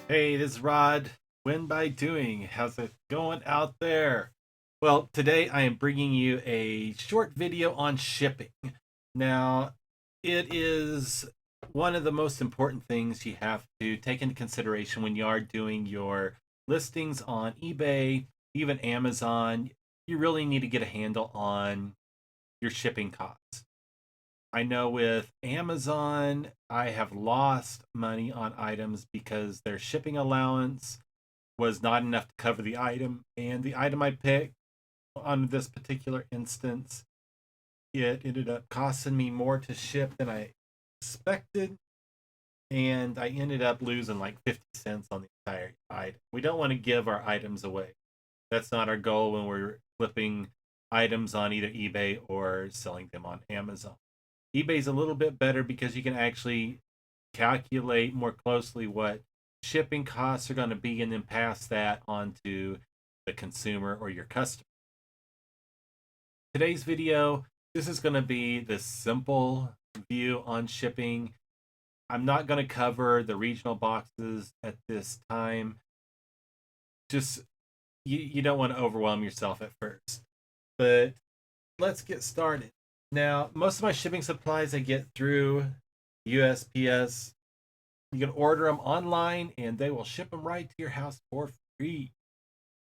Hey, this is Rod. Win by doing. How's it going out there? Well, today I am bringing you a short video on shipping. Now, it is one of the most important things you have to take into consideration when you are doing your listings on eBay, even Amazon. You really need to get a handle on your shipping costs. I know with Amazon, I have lost money on items because their shipping allowance was not enough to cover the item. And the item I picked on this particular instance, it ended up costing me more to ship than I expected. And I ended up losing like 50 cents on the entire item. We don't want to give our items away. That's not our goal when we're flipping items on either eBay or selling them on Amazon. eBay's a little bit better because you can actually calculate more closely what shipping costs are going to be and then pass that on to the consumer or your customer. Today's video, this is going to be the simple view on shipping. I'm not going to cover the regional boxes at this time. Just you don't want to overwhelm yourself at first. But let's get started. Now, most of my shipping supplies I get through USPS. You can order them online and they will ship them right to your house for free.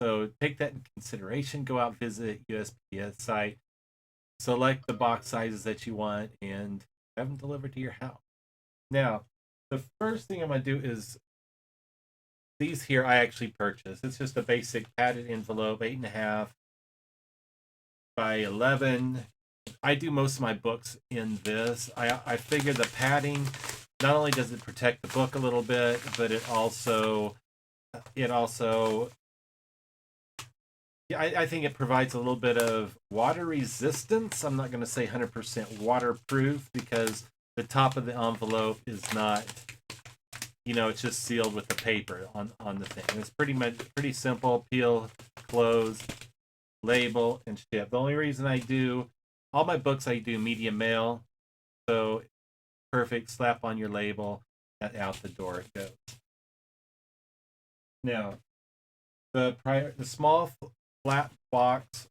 So take that in consideration. Go out, visit USPS site, select the box sizes that you want, and have them delivered to your house. Now, the first thing I'm going to do is these here I actually purchased. It's just a basic padded envelope, 8.5 by 11. I do most of my books in this. I figure the padding, not only does it protect the book a little bit, but it also yeah, I think it provides a little bit of water resistance. I'm not going to say 100% waterproof because the top of the envelope is not, it's just sealed with the paper on the thing. It's pretty simple. Peel, close, label, and ship. The only reason I do all my books, I do medium mail, so perfect. Slap on your label, and out the door it goes. Now, the small flat box,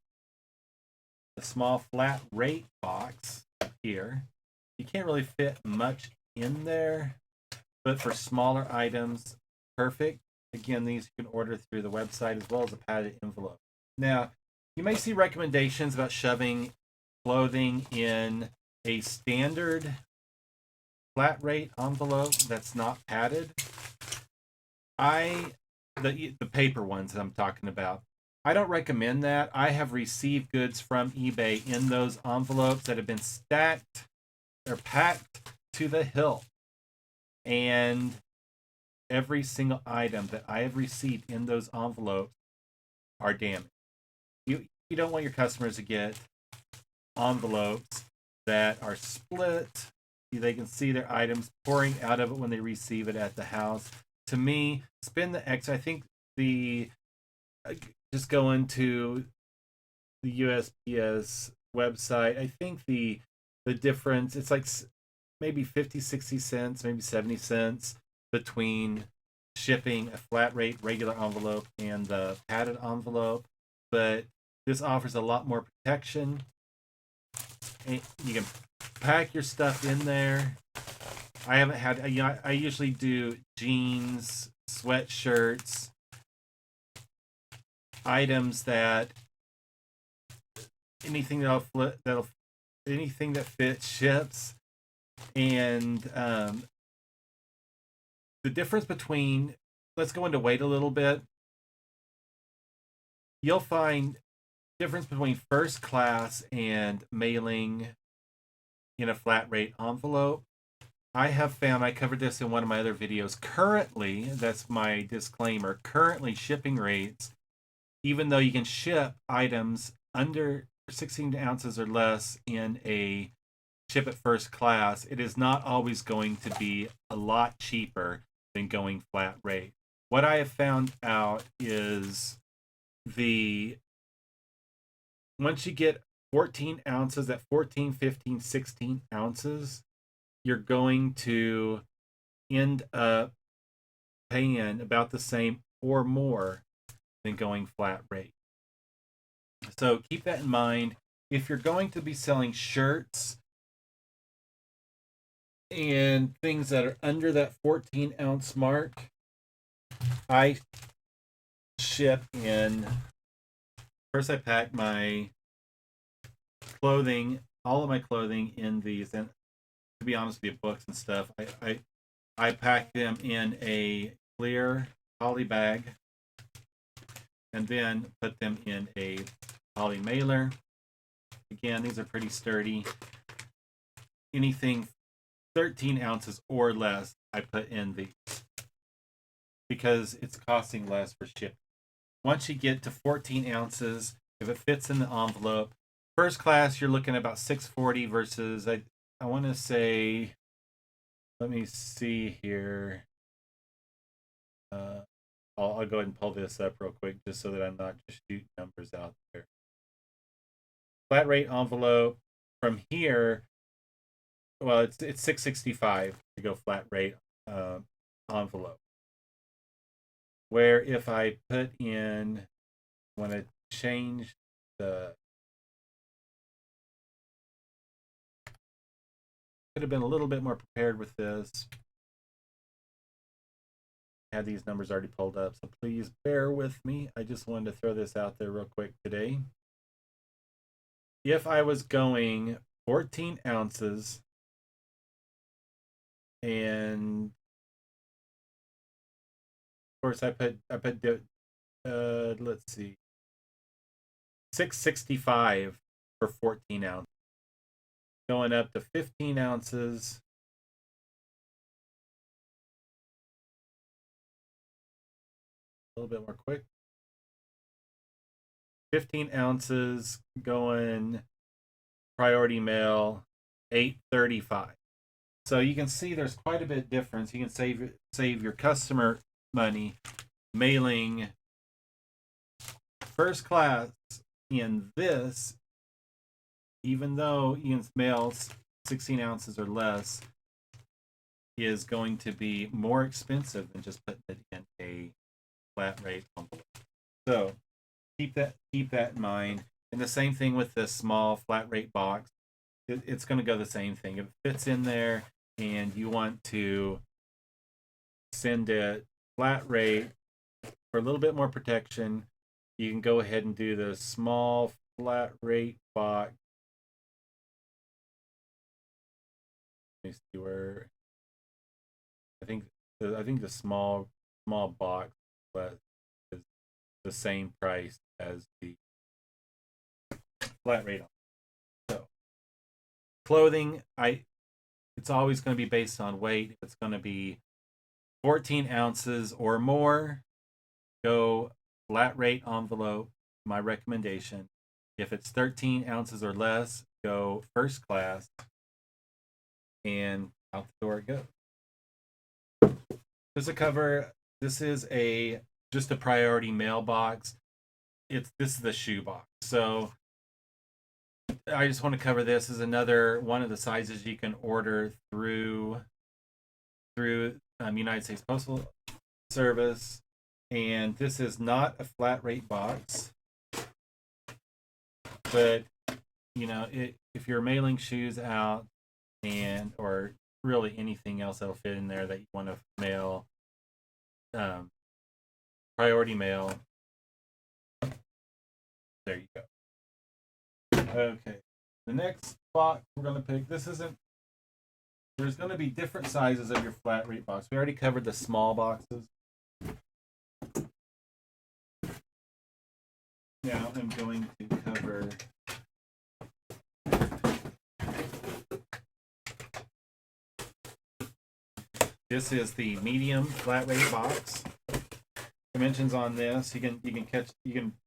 the small flat rate box here, you can't really fit much in there, but for smaller items, perfect. Again, these you can order through the website as well as a padded envelope. Now, you may see recommendations about shoving clothing in a standard flat rate envelope that's not padded. The paper ones that I'm talking about, I don't recommend that. I have received goods from eBay in those envelopes that have been stacked or packed to the hilt, and every single item that I have received in those envelopes are damaged. You don't want your customers to get envelopes that are split. They can see their items pouring out of it when they receive it at the house. To me, spend the X. I think the just go into the USPS website. I think the difference, it's like maybe 50, 60 cents, maybe 70 cents between shipping a flat rate regular envelope and the padded envelope. But this offers a lot more protection. And you can pack your stuff in there. I haven't had, I usually do jeans, sweatshirts, items that anything anything that fits ships. And the difference between, let's go into weight a little bit. You'll find difference between first class and mailing in a flat rate envelope. I have found, I covered this in one of my other videos, currently, that's my disclaimer, currently shipping rates, even though you can ship items under 16 ounces or less in a ship at first class, it is not always going to be a lot cheaper than going flat rate. What I have found out is once you get 14 ounces, at 14, 15, 16 ounces, you're going to end up paying about the same or more than going flat rate. So keep that in mind. If you're going to be selling shirts and things that are under that 14-ounce mark, I ship in. First, I pack my clothing, all of my clothing, in these, and to be honest with you, books and stuff. I pack them in a clear poly bag, and then put them in a poly mailer. Again, these are pretty sturdy. Anything 13 ounces or less, I put in these because it's costing less for shipping. Once you get to 14 ounces, if it fits in the envelope, first class, you're looking at about $6.40 versus, I want to say, let me see here. I'll go ahead and pull this up real quick just so that I'm not just shooting numbers out there. Flat rate envelope from here, well, it's $6.65 to go flat rate envelope. Where if I put in, want to change the, could have been a little bit more prepared with this. I had these numbers already pulled up, so please bear with me. I just wanted to throw this out there real quick today. If I was going 14 ounces and of course I put let's see, $6.65 for 14 ounces. Going up to 15 ounces, a little bit more quick. 15 ounces going priority mail, $8.35. So you can see there's quite a bit of difference. You can save your customer money mailing first class in this, even though you can mail 16 ounces or less, is going to be more expensive than just putting it in a flat rate envelope. So keep that in mind. And the same thing with this small flat rate box. It's going to go the same thing. If it fits in there and you want to send it flat rate for a little bit more protection, you can go ahead and do the small flat rate box. Let me see where. I think the small box is the same price as the flat rate. So clothing, it's always going to be based on weight. If it's going to be 14 ounces or more, go flat rate envelope, my recommendation. If it's 13 ounces or less, go first class, and out the door it goes. There's a cover. This is just a priority mailbox. This is the shoe box. So I just want to cover this as another one of the sizes you can order through United States Postal Service. And this is not a flat rate box, but if you're mailing shoes out or really anything else that'll fit in there that you want to mail, priority mail, there you go. Okay, the next box we're going to pick, there's going to be different sizes of your flat rate box. We already covered the small boxes. Now I'm going to cover this is the medium flat rate box. Dimensions on this, you can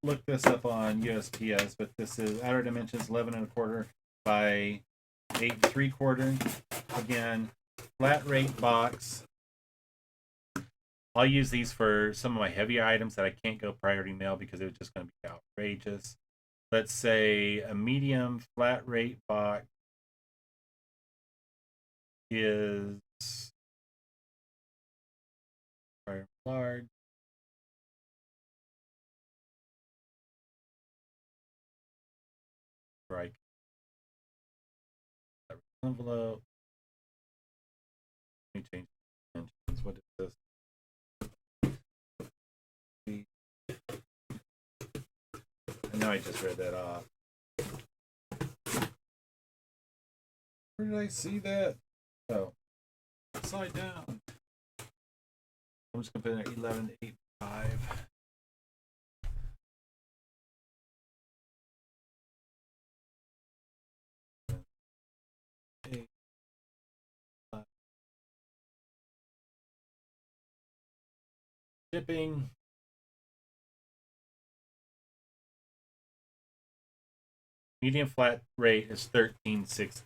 look this up on USPS, but this is outer dimensions 11.25 by 8.75. Again, flat rate box. I'll use these for some of my heavier items that I can't go priority mail because it's just going to be outrageous. Let's say a medium flat rate box is large. Right. Envelope. Let me change dimensions. What is this? I know I just read that off. Where did I see that? Oh, upside down. I'm just gonna put in 11.85. Shipping. Medium flat rate is $13.60.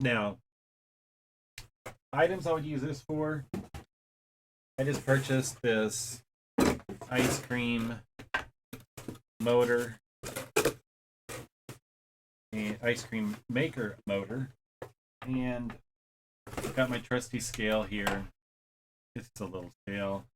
Now, items I would use this for. I just purchased this ice cream motor and ice cream maker motor, and got my trusty scale here. It's a little scale,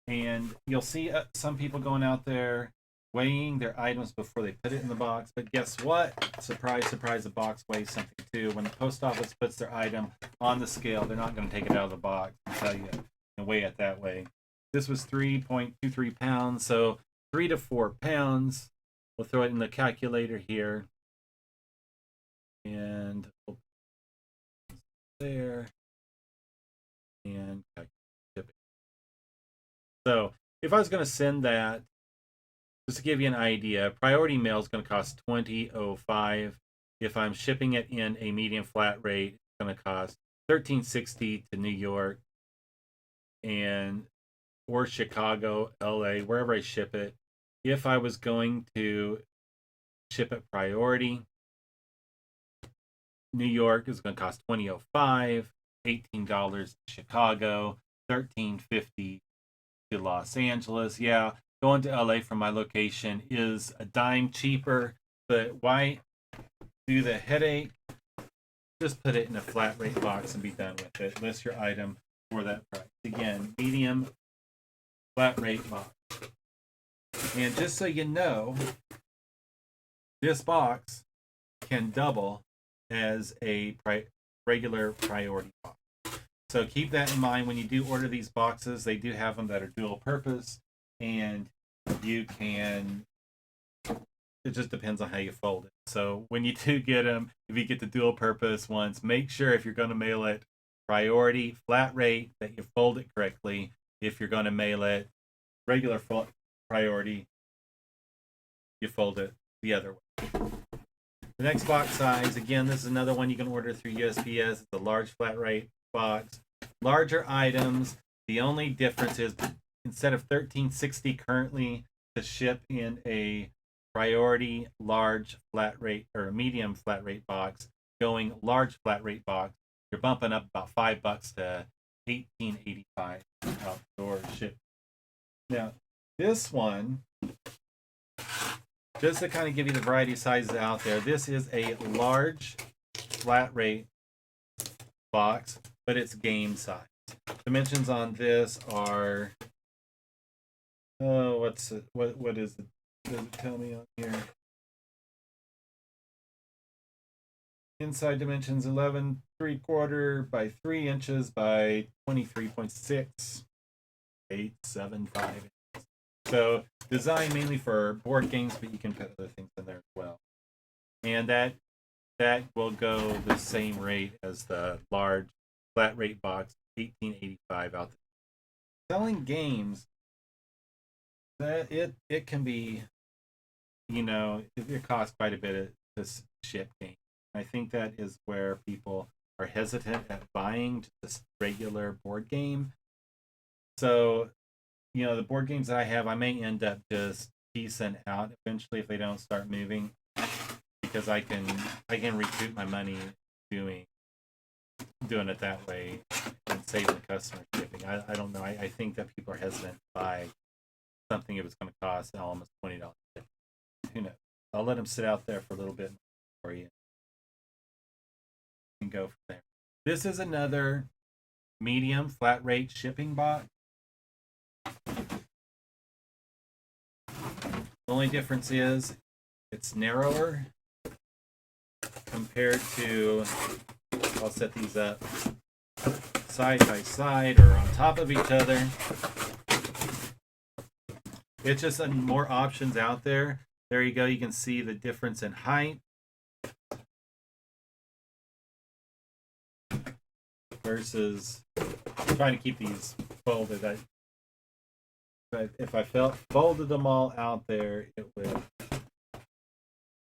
and you'll see some people going out there weighing their items before they put it in the box. But guess what? Surprise, surprise, the box weighs something too. When the post office puts their item on the scale, they're not going to take it out of the box and tell you and weigh it that way. This was 3.23 pounds, so 3 to 4 pounds. We'll throw it in the calculator here. And we'll there. And shipping. So if I was going to send that, just to give you an idea, priority mail is going to cost $20.05. If I'm shipping it in a medium flat rate, it's going to cost $13.60 to New York and or Chicago, LA, wherever I ship it. If I was going to ship it priority, New York is going to cost $20.05, $18 to Chicago, $13.50 to Los Angeles. Yeah, going to LA from my location is a dime cheaper, but why do the headache? Just put it in a flat rate box and be done with it. List your item for that price. Again, medium flat rate box. And just so you know, this box can double as a regular priority box. So keep that in mind when you do order these boxes. They do have them that are dual purpose, and you can, it just depends on how you fold it. So when you do get them, if you get the dual purpose ones, make sure if you're going to mail it priority flat rate that you fold it correctly. If you're going to mail it regular priority, you fold it the other way. The next box size, again, this is another one you can order through USPS. It's a large flat rate box. Larger items, the only difference is instead of $13.60 currently to ship in a priority large flat rate or a medium flat rate box, going large flat rate box, you're bumping up about $5 to $18.85 outdoor ship. Now, this one, just to kind of give you the variety of sizes out there, this is a large flat rate box, but it's game size. Dimensions on this are, oh, what is it? Does it tell me on here? Inside dimensions 11.75 by 3 inches by 23.6, 875 inches. So designed mainly for board games, but you can put other things in there as well. And that will go the same rate as the large flat rate box, $18.85 out there. Selling games, that it can be, it costs quite a bit to ship games. I think that is where people are hesitant at buying just a regular board game. So, the board games that I have, I may end up just piecing out eventually if they don't start moving, because I can recoup my money doing it that way and saving the customer shipping. I don't know. I think that people are hesitant to buy something if it's going to cost almost $20. Who knows? I'll let them sit out there for a little bit for you. and go from there. This is another medium flat rate shipping box. The only difference is it's narrower compared to, I'll set these up side by side or on top of each other. It's just more options out there. There you go. You can see the difference in height versus trying to keep these folded. If I folded them all out there, it would. If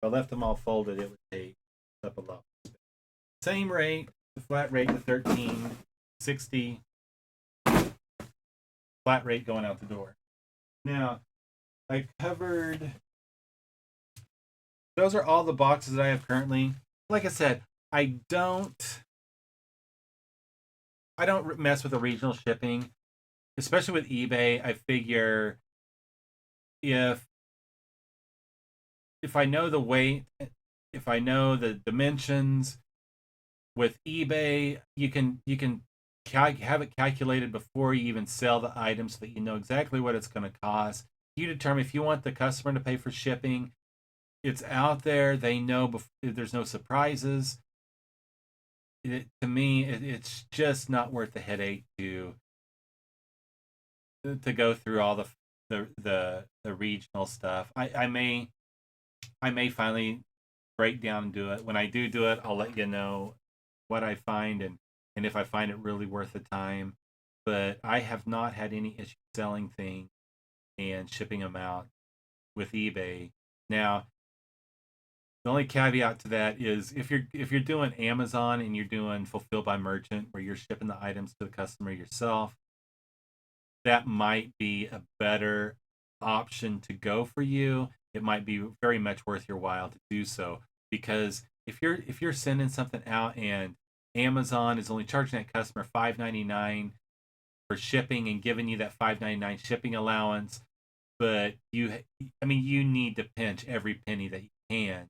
I left them all folded, it would take up a lot. Same rate, the flat rate, the $13.60 flat rate going out the door. Now, I covered. Those are all the boxes that I have currently. Like I said, I don't mess with the regional shipping, especially with eBay. I figure if I know the weight, if I know the dimensions, with eBay, you can have it calculated before you even sell the item so that you know exactly what it's going to cost. You determine if you want the customer to pay for shipping. It's out there. They know there's no surprises. To me, it's just not worth the headache to go through all the regional stuff. I may finally break down and do it. When I do it, I'll let you know what I find and if I find it really worth the time. But I have not had any issue selling things and shipping them out with eBay. Now, the only caveat to that is if you're doing Amazon and you're doing fulfilled by merchant, where you're shipping the items to the customer yourself, that might be a better option to go for you. It might be very much worth your while to do so, because if you're sending something out and Amazon is only charging that customer $5.99 for shipping and giving you that $5.99 shipping allowance, but you need to pinch every penny that you can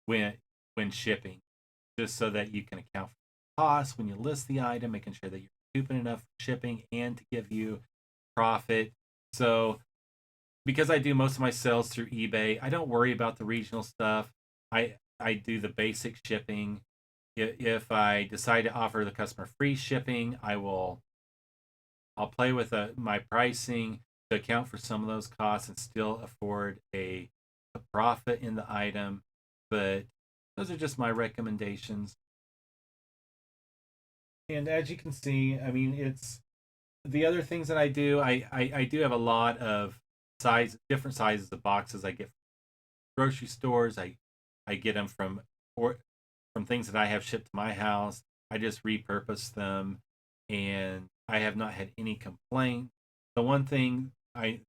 when shipping, just so that you can account for costs when you list the item, making sure that you're recouping enough for shipping and to give you profit. So because I do most of my sales through eBay, I don't worry about the regional stuff. I do the basic shipping. If I decide to offer the customer free shipping, I'll play with my pricing to account for some of those costs and still afford a profit in the item. But those are just my recommendations. And as you can see, it's the other things that I do. I do have a lot of different sizes of boxes I get from grocery stores. I get them from things that I have shipped to my house. I just repurpose them, and I have not had any complaint. The one thing on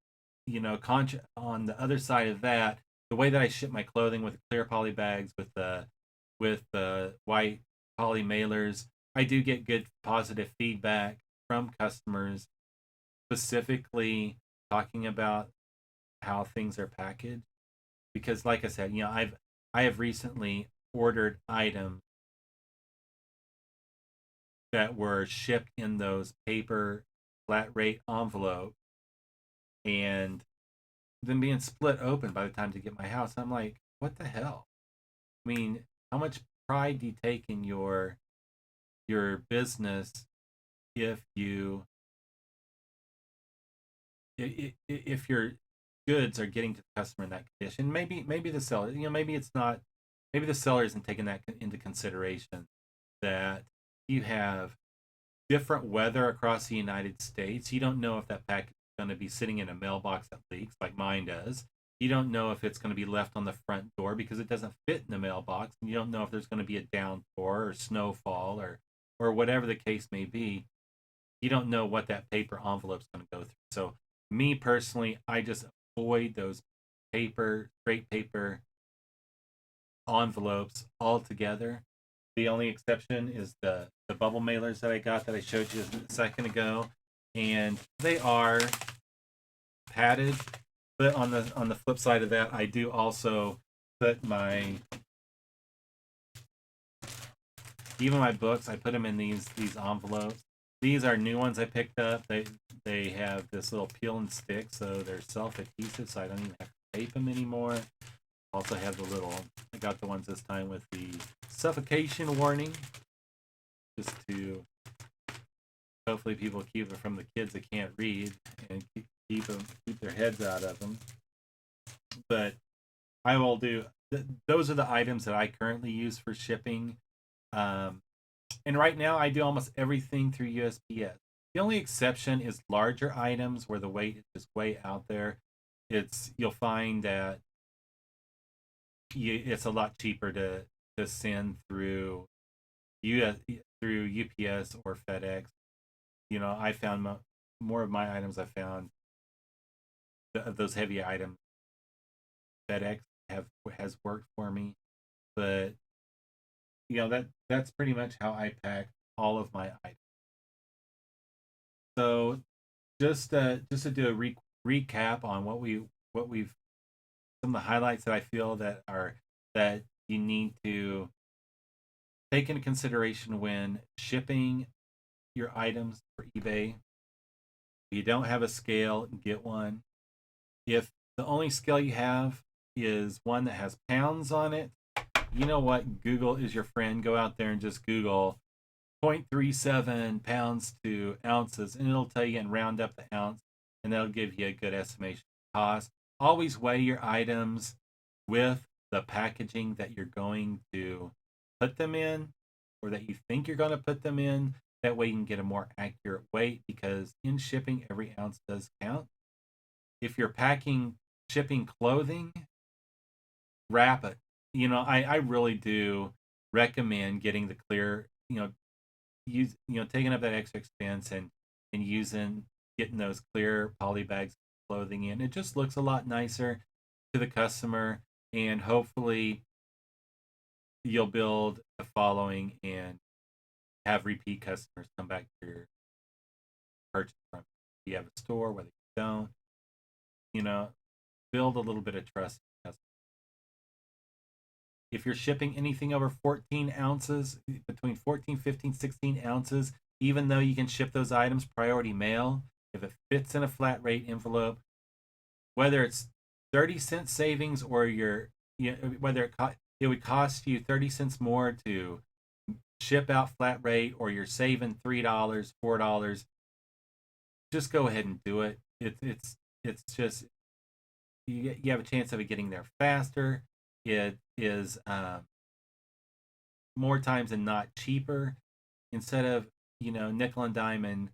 the other side of that, the way that I ship my clothing with clear poly bags with the white poly mailers, I do get good positive feedback from customers, specifically talking about how things are packaged. Because, like I said, I have recently ordered items that were shipped in those paper flat rate envelopes, and them being split open by the time to get my house. I'm like, what the hell? How much pride do you take in your business if your goods are getting to the customer in that condition? Maybe the seller, maybe it's not. Maybe the seller isn't taking that into consideration, that you have different weather across the United States. You don't know if that package is going to be sitting in a mailbox that leaks, like mine does. You don't know if it's going to be left on the front door because it doesn't fit in the mailbox. And you don't know if there's going to be a downpour or snowfall or whatever the case may be. You don't know what that paper envelope is going to go through. So me personally, I just avoid those straight paper envelopes altogether. The only exception is the bubble mailers that I got that I showed you a second ago, and they are padded. But on the flip side of that, I do also put my Even my books, I put them in these envelopes. These are new ones I picked up. They have this little peel and stick, so they're self-adhesive, so I don't even have to tape them anymore. Also have the little, I got the ones this time with the suffocation warning, just to hopefully people keep it from the kids that can't read and keep their heads out of them. But I will do. Those are the items that I currently use for shipping. Um, and right now, I do almost everything through USPS. The only exception is larger items where the weight is just way out there. You'll find that it's a lot cheaper to send through US through UPS or FedEx. I found more of my items. I found those heavy items. FedEx has worked for me, but that's pretty much how I pack all of my items. So just to do a recap on what we've some of the highlights that I feel that you need to take into consideration when shipping your items for eBay. If you don't have a scale, get one. If the only scale you have is one that has pounds on it, you know what? Google is your friend. Go out there and just Google 0.37 pounds to ounces, and it'll tell you and round up the ounce, and that'll give you a good estimation of cost. Always weigh your items with the packaging that you're going to put them in, or that you think you're going to put them in. That way you can get a more accurate weight, because in shipping, every ounce does count. If you're shipping clothing, wrap it. I really do recommend getting the clear, taking up that extra expense and getting those clear poly bags of clothing in. It just looks a lot nicer to the customer, and hopefully you'll build a following and have repeat customers come back to your purchase from you. You have a store, whether you don't, build a little bit of trust. If you're shipping anything over 14 ounces, between 14, 15, 16 ounces, even though you can ship those items priority mail, if it fits in a flat rate envelope, whether it's 30-cent savings or whether it would cost you 30 cents more to ship out flat rate, or you're saving $3, $4, just go ahead and do it. It's just you have a chance of it getting there faster. It is more times than not cheaper, instead of nickel and diamond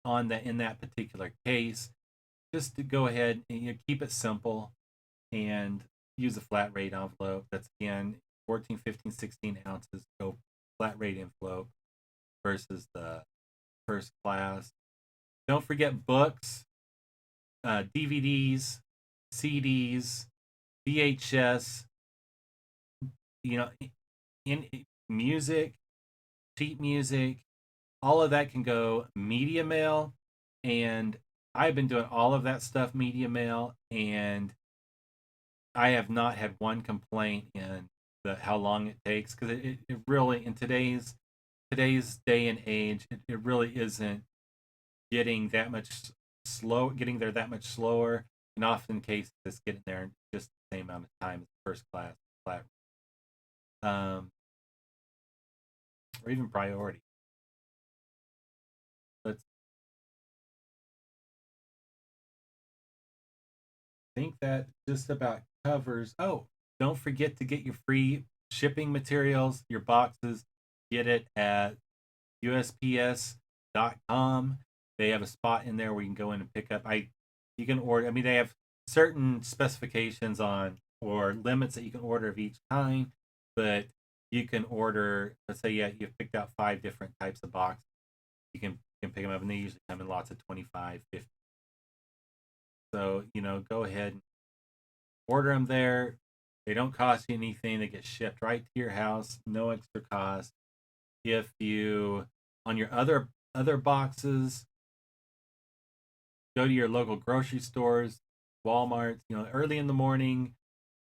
in that particular case. Just to go ahead and keep it simple and use a flat rate envelope. That's again 14, 15, 16 ounces. Go flat rate envelope versus the first class. Don't forget books, DVDs, CDs, VHS. In music, sheet music, all of that can go media mail, and I've been doing all of that stuff media mail, and I have not had one complaint in how long it takes, because it really, in today's day and age, it really isn't getting getting there that much slower, and often cases it's getting there in just the same amount of time as first class flat, or even priority. Let's think that just about covers. Oh, don't forget to get your free shipping materials, your boxes. Get it at USPS.com. They have a spot in there where you can go in and pick up. You can order. I mean, they have certain specifications on, or limits that you can order of each kind, but you can order. Let's say you've picked out 5 different types of boxes. You can pick them up, and they usually come in lots of 25, 50. So go ahead and order them there. They don't cost you anything. They get shipped right to your house, no extra cost. If you on your other boxes, go to your local grocery stores, Walmart, early in the morning,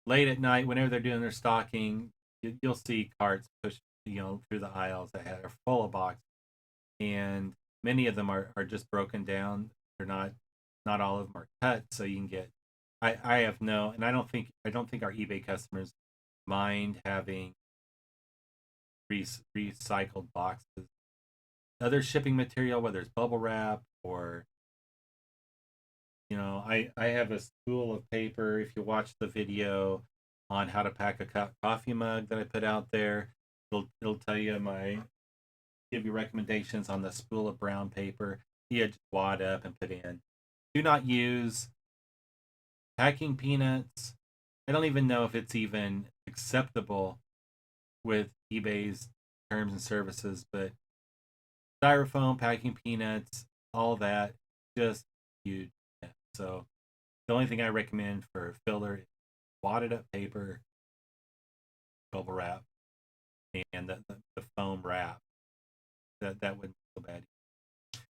late at night, whenever they're doing their stocking, you'll see carts pushed through the aisles that are full of boxes, and many of them are just broken down. They're not all of them are cut, so you can get. I have no, and I don't think our eBay customers mind having recycled boxes. Other shipping material, whether it's bubble wrap or I have a spool of paper. If you watch the video on how to pack a coffee mug that I put out there, it'll tell you give you recommendations on the spool of brown paper. You just wad up and put in. Do not use packing peanuts. I don't even know if it's even acceptable with eBay's terms and services, but styrofoam, packing peanuts, all that, just huge. So the only thing I recommend for filler is wadded up paper, bubble wrap, and the foam wrap. That wouldn't be so bad.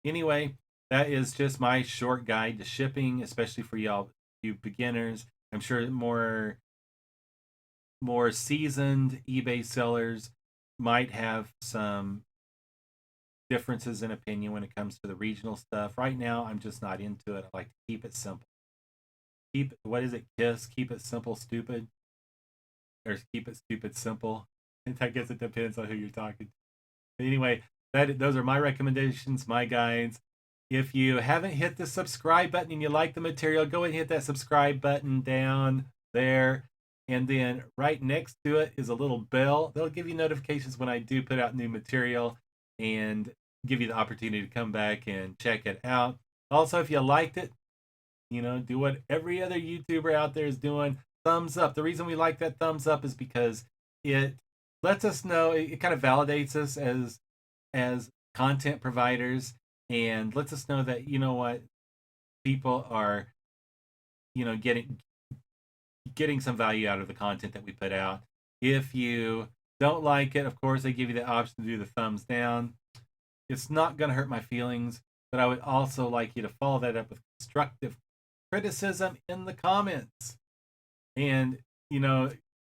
Anyway, that is just my short guide to shipping, especially for you beginners. I'm sure more seasoned eBay sellers might have some differences in opinion when it comes to the regional stuff. Right now, I'm just not into it. I like to keep it simple. What is it? KISS, keep it simple, stupid, or keep it stupid, simple. I guess it depends on who you're talking to. But anyway, those are my recommendations, my guides. If you haven't hit the subscribe button and you like the material, go ahead and hit that subscribe button down there. And then right next to it is a little bell. That'll give you notifications when I do put out new material and give you the opportunity to come back and check it out. Also, if you liked it, do what every other YouTuber out there is doing. Thumbs up. The reason we like that thumbs up is because it lets us know, it kind of validates us as content providers and lets us know that what people are getting some value out of the content that we put out. If you don't like it, of course they give you the option to do the thumbs down. It's not going to hurt my feelings, but I would also like you to follow that up with constructive criticism in the comments. And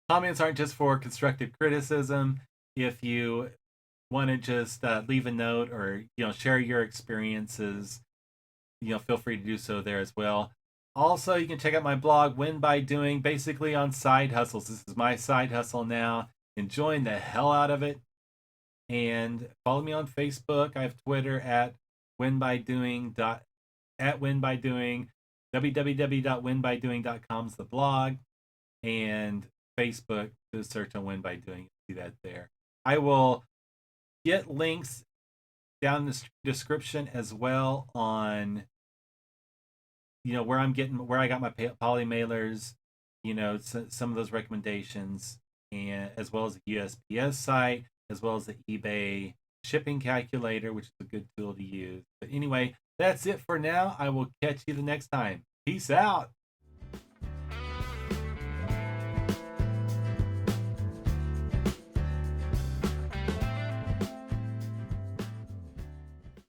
comments aren't just for constructive criticism. If you want to just leave a note or share your experiences, feel free to do so there as well. Also, you can check out my blog, Win by Doing, basically on side hustles. This is my side hustle now. Enjoying the hell out of it. And follow me on Facebook. I have Twitter at winbydoing. www.winbydoing.com is the blog. And Facebook, just search on Win by Doing. See that there. I will get links down in the description as well on where I got my poly mailers, some of those recommendations, and as well as the USPS site, as well as the eBay shipping calculator, which is a good tool to use. But anyway, that's it for now. I will catch you the next time. Peace out.